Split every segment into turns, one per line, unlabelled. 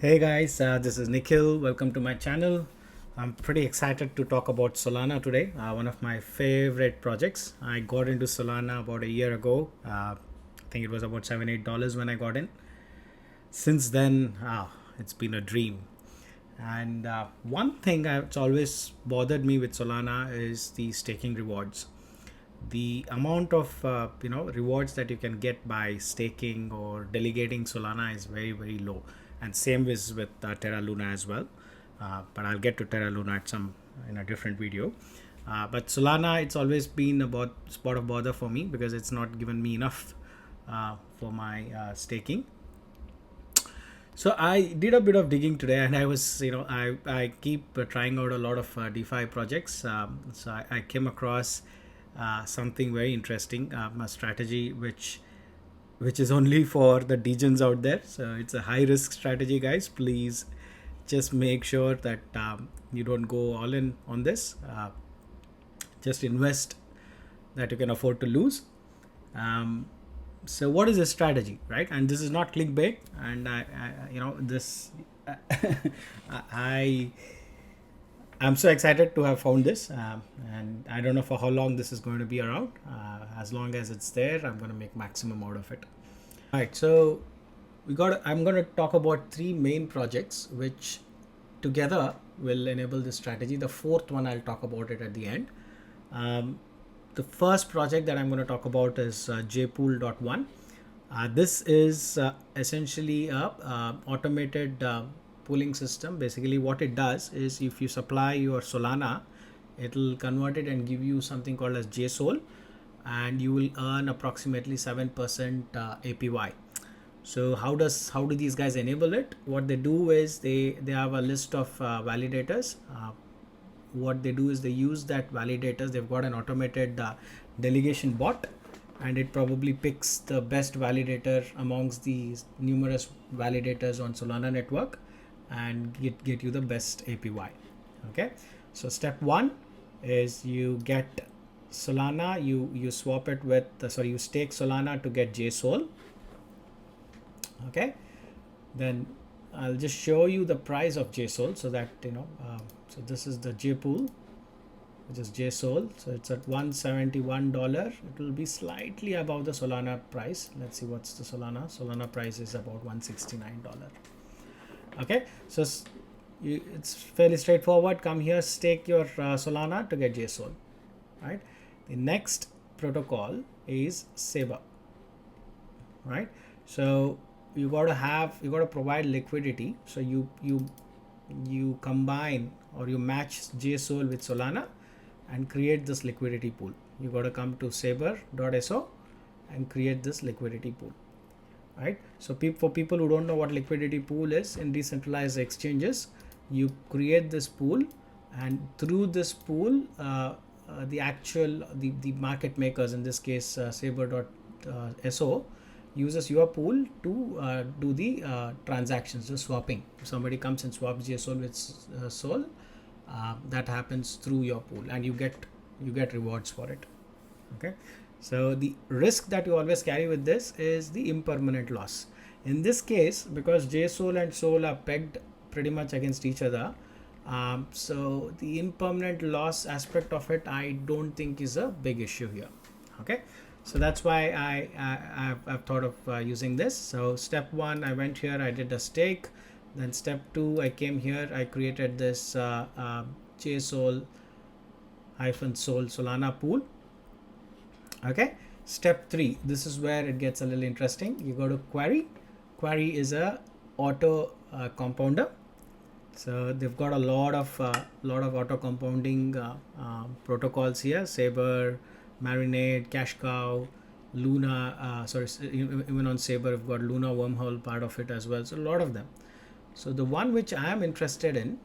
Hey guys, this is Nikhil. Welcome to my channel. I'm pretty excited to talk about Solana today, one of my favorite projects. I got into Solana about a year ago. I think it was about $7-8 when I got in. Since then, it's been a dream. And one thing that's always bothered me with Solana is the staking rewards. The amount of rewards that you can get by staking or delegating Solana is very low, and same is with Terra Luna as well. But I'll get to Terra Luna at some in a different video. But Solana, it's always been about spot of bother for me because it's not given me enough for my staking. So I did a bit of digging today, and I was, I keep trying out a lot of DeFi projects. So I came across something very interesting, a strategy which is only for the degens out there. So it's a high risk strategy, guys. Please just make sure that you don't go all in on this. Just invest that you can afford to lose. So what is a strategy, right? And this is not clickbait, and I'm so excited to have found this, and I don't know for how long this is going to be around. As long as it's there, I'm going to make maximum out of it. All right, so I'm going to talk about three main projects which together will enable this strategy. The fourth one, I'll talk about it at the end. The first project that I'm going to talk about is jpool.one. This is essentially a automated pooling system. Basically what it does is, if you supply your Solana, it'll convert it and give you something called as JSOL, and you will earn approximately 7% APY. So how do these guys enable it? What they do is they have a list of validators. What they do is they use that validators. They've got an automated delegation bot, and it probably picks the best validator amongst these numerous validators on Solana network and get you the best APY. Okay, so step one is you get Solana, you swap it with you stake Solana to get JSOL. Okay, then I'll just show you the price of JSOL so that so this is the JPool, which is JSOL. So it's at $171. It will be slightly above the Solana price. Let's see what's the Solana price is about $169. Okay, so it's fairly straightforward. Come here, stake your Solana to get JSOL. Right, the next protocol is Saber. Right, so you got to provide liquidity. So you combine or you match JSOL with Solana and create this liquidity pool. You got to come to saber.so and create this liquidity pool. Right, so for people who don't know what liquidity pool is, in decentralized exchanges you create this pool, and through this pool the market makers, in this case saber.so, uses your pool to do the transactions, the swapping. If somebody comes and swaps JSOL with Sol, that happens through your pool, and you get rewards for it. Okay, so the risk that you always carry with this is the impermanent loss. In this case, because JSOL and Sol are pegged pretty much against each other, so the impermanent loss aspect of it, I don't think is a big issue here. Okay, so that's why I've thought of using this. So step one, I went here, I did a stake. Then step two, I came here, I created this JSOL -Sol Solana pool. Okay, step three, this is where it gets a little interesting. You go to query. Query is a auto compounder. So they've got a lot of auto compounding protocols here: Saber, Marinade, Cash Cow, Luna. Even on Saber, we've got Luna wormhole part of it as well. So a lot of them. So the one which I am interested in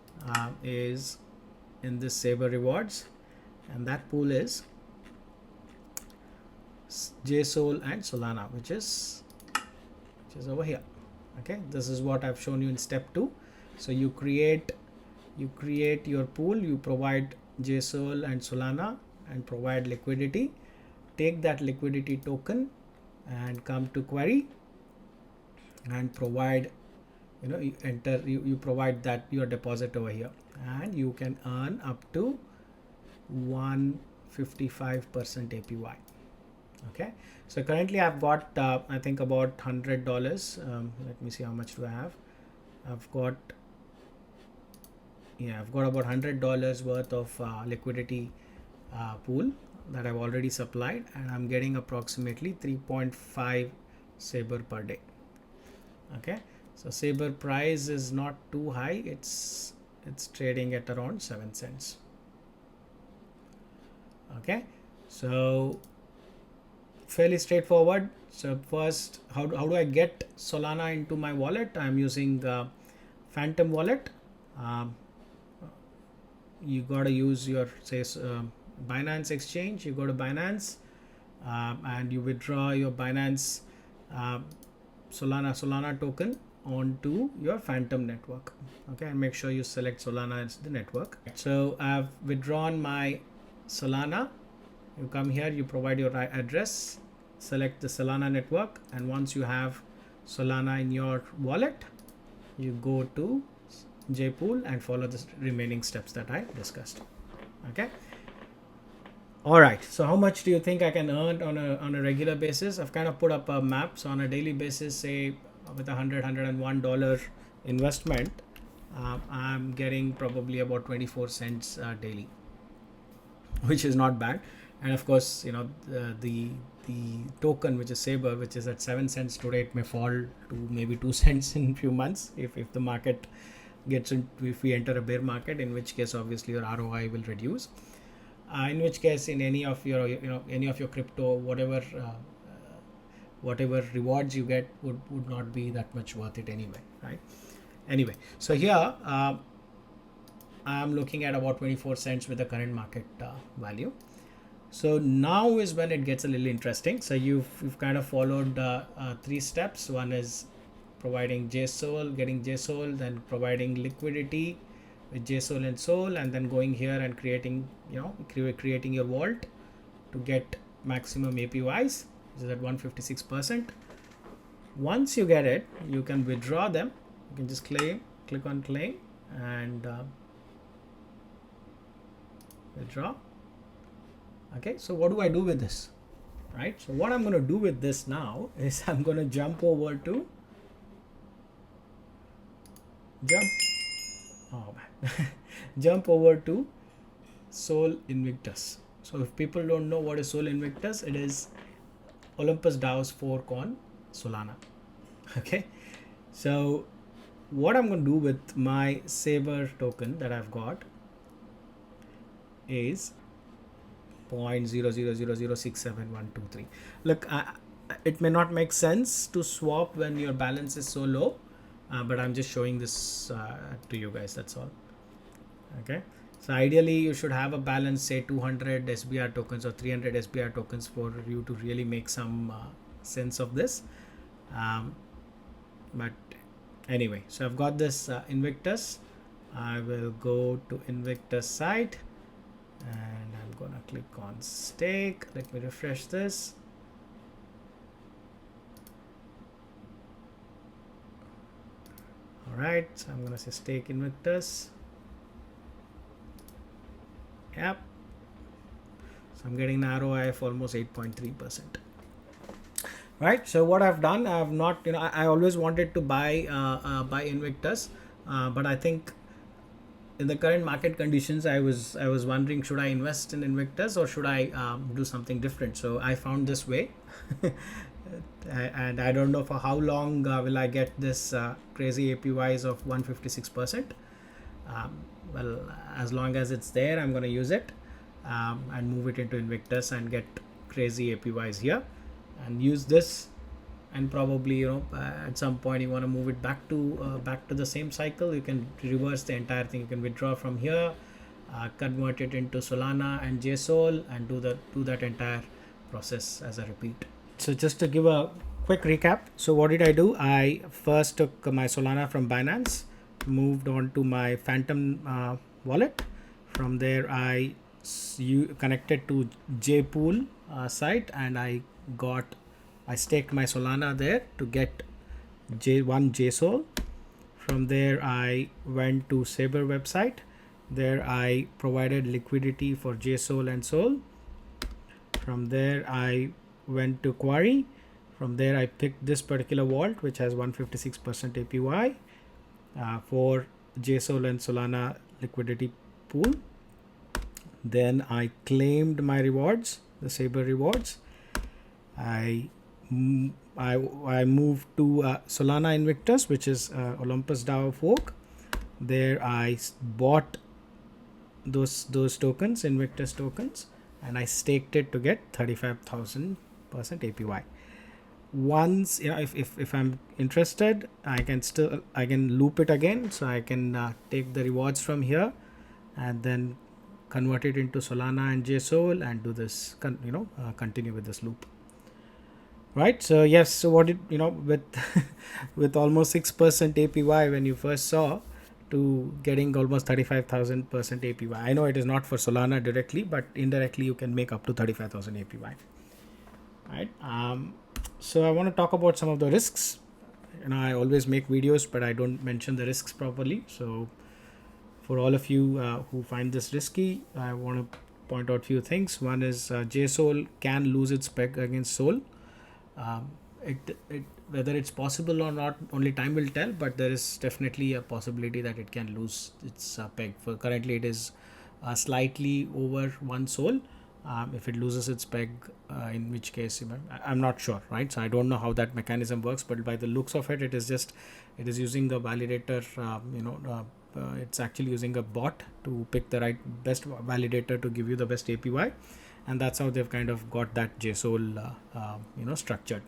is in this Saber rewards, and that pool is JSOL and Solana, which is over here. Okay, this is what I've shown you in step two. So you create your pool, you provide JSOL and Solana and provide liquidity. Take that liquidity token and come to query and provide you provide that your deposit over here, and you can earn up to 155% APY. Okay, so currently I've got I think about $100. Let me see how much do I have. I've got about $100 worth of liquidity pool that I've already supplied, and I'm getting approximately 3.5 Saber per day. Okay, so Saber price is not too high. It's trading at around 7 cents. Okay, so fairly straightforward. So first, how do I get Solana into my wallet? I'm using Phantom wallet. You got to use your Binance exchange. You go to Binance and you withdraw your Binance Solana token onto your Phantom network. Okay, and make sure you select Solana as the network. So I've withdrawn my Solana. You come here, you provide your address, select the Solana network, and once you have Solana in your wallet, you go to JPool and follow the remaining steps that I discussed. Okay. All right. So how much do you think I can earn on a regular basis? I've kind of put up a map. So on a daily basis, say with $101 investment, I'm getting probably about 24 cents daily, which is not bad. And of course, the token, which is Saber, which is at 7 cents today, it may fall to maybe 2 cents in a few months if the market gets in, if we enter a bear market, in which case obviously your ROI will reduce. In which case, in any of your any of your crypto, whatever rewards you get would not be that much worth it anyway, right? Anyway, so here I'm looking at about 24 cents with the current market value. So now is when it gets a little interesting. So you've kind of followed 3 steps. One is providing JSOL, getting JSOL, then providing liquidity with JSOL and Sol, and then going here and creating your vault to get maximum APYs, which is at 156%. Once you get it, you can withdraw them. You can just click on claim and withdraw. Okay, so what do I do with this? Right, so what I'm going to do with this now is I'm going to jump over to jump over to Sol Invictus. So if people don't know what is Sol Invictus, it is Olympus DAO's fork on Solana. Okay, so what I'm going to do with my Saber token that I've got is 0.000067123. Look, it may not make sense to swap when your balance is so low, but I'm just showing this to you guys, that's all. Okay, so ideally you should have a balance, say 200 SBR tokens or 300 SBR tokens for you to really make some sense of this. But anyway, so I've got this Invictus. I will go to Invictus site and I'm gonna click on stake. Let me refresh this. All right, so I'm gonna say stake Invictus. Yep, so I'm getting an ROI of almost 8.3%. Right, so what I've done, I've not, I always wanted to buy Invictus, but I think in the current market conditions, I was wondering, should I invest in Invictus or should I do something different? So I found this way, and I don't know for how long will I get this crazy APYs of 156%. Well, as long as it's there, I'm going to use it and move it into Invictus and get crazy APYs here and use this. And probably at some point you want to move it back to the same cycle. You can reverse the entire thing. You can withdraw from here, convert it into Solana and JSOL, and do that entire process as a repeat. So just to give a quick recap, so what did I do? I first took my Solana from Binance, moved on to my Phantom wallet. From there I connected to JPool site, and I staked my Solana there to get one JSOL. From there I went to Saber website. There I provided liquidity for JSOL and Sol. From there I went to query. From there I picked this particular vault which has 156% APY for JSOL and Solana liquidity pool. Then I claimed my rewards, the Saber rewards. I moved to Solana Invictus, which is Olympus DAO fork. There I bought those tokens, Invictus tokens, and I staked it to get 35,000% APY. Once, you know, if I'm interested, I can loop it again. So I can take the rewards from here and then convert it into Solana and JSOL and do this, continue with this loop. Right. So yes. So what did with with almost 6% APY when you first saw, to getting almost 35,000% APY. I know it is not for Solana directly, but indirectly you can make up to 35,000 APY. Right. So I want to talk about some of the risks. I always make videos, but I don't mention the risks properly. So for all of you who find this risky, I want to point out a few things. One is JSOL can lose its peg against Sol. Whether it's possible or not, only time will tell, but there is definitely a possibility that it can lose its peg. For currently it is slightly over 1 Sol. If it loses its peg, in which case I'm not sure, right? So I don't know how that mechanism works, but by the looks of it, it is using a validator. It's actually using a bot to pick the best validator to give you the best APY, and that's how they've kind of got that JSOL structured.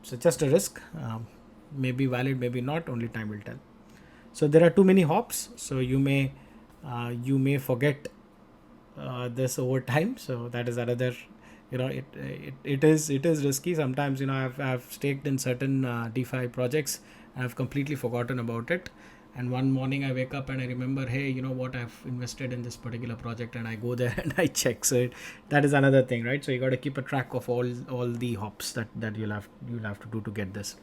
So just a risk, maybe valid, maybe not, only time will tell. So there are too many hops, so you may forget this over time. So that is another, it is risky sometimes. I've staked in certain DeFi projects and I've completely forgotten about it, and one morning I wake up and I remember, hey, you know what, I've invested in this particular project, and I go there and I check. So that is another thing, right? So you got to keep a track of all the hops that you'll have to do to get this.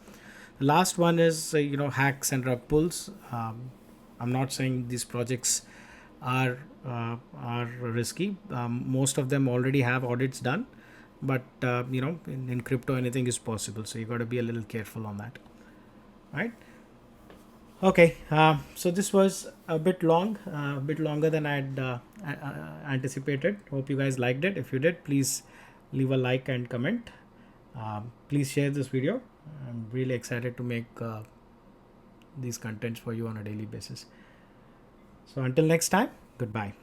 The last one is hacks and rug pulls. I'm not saying these projects are risky. Most of them already have audits done, but in crypto anything is possible, so you got to be a little careful on that, right? Okay, so this was a bit longer than I'd anticipated. Hope you guys liked it. If you did, please leave a like and comment. Please share this video. I'm really excited to make these contents for you on a daily basis. So until next time, goodbye.